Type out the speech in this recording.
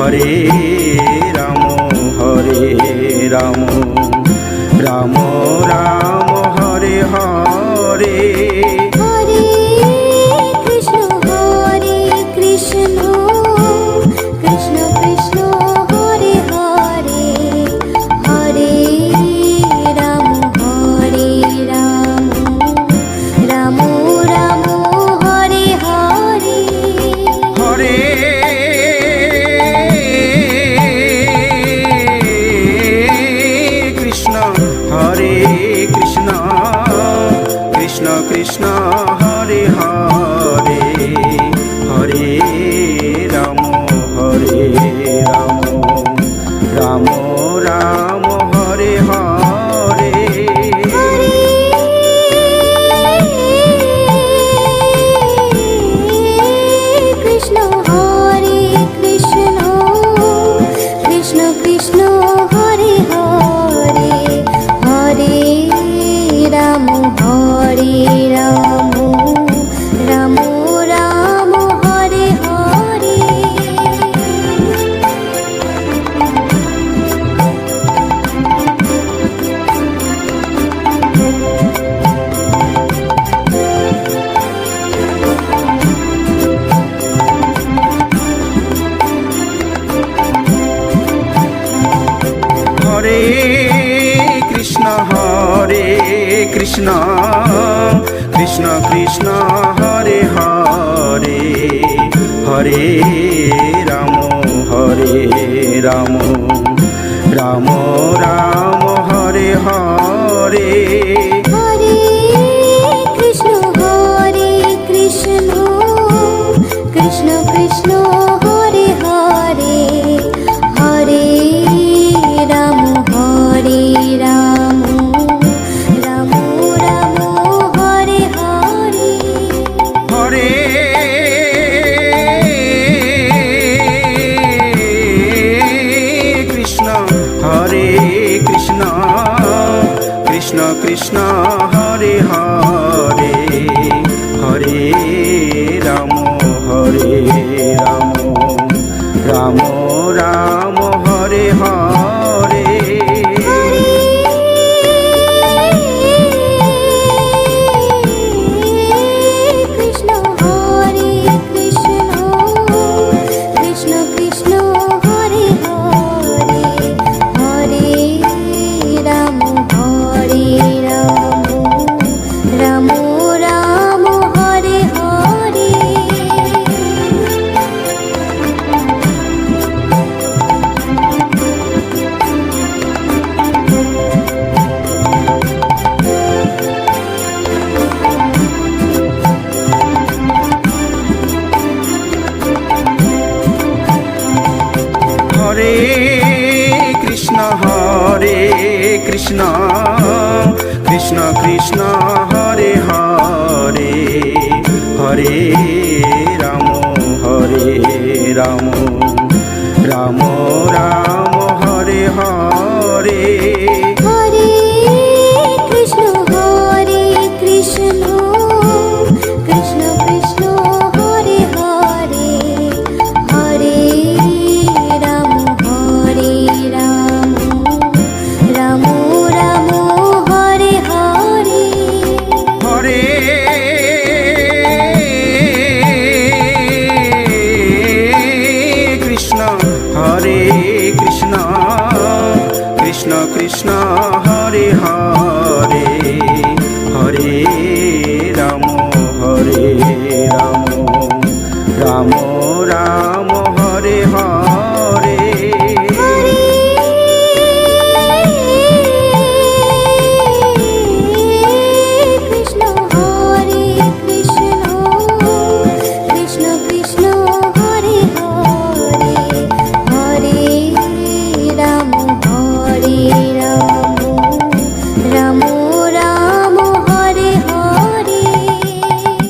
Hare Ram Ram Ram Hare Hare. Hare Krishna Krishna Krishna Hare Hare, Hare Ram Ram Ram Hare Hare. Hare Krishna Krishna Krishna Hare Hare, Hare Ram Ram Ram Hare Hare. Krishna Krishna Krishna Hare Hare, Hare Ram Ram Ram Hare Hare. Hare Krishna Krishna Krishna Hare Hare, Hare Ram Ram Ram Hare Hare. Hare Krishna Krishna Krishna Hare Hare, Hare Ram Ram Ram Hare Hare. Hare Krishna Krishna Hare Hare, Hare Ram Ram Ram Hare Hare. Krishna Krishna Hare Hare, Hare Ram Ram Ram Hare Hare. Hare Krishna Krishna Krishna Hare Hare, Hare Ram Ram Ram Hare Hare. Hare Krishna Krishna Krishna Hare Hare, Hare Ram Ram Hare Hare. Hare Krishna Krishna Krishna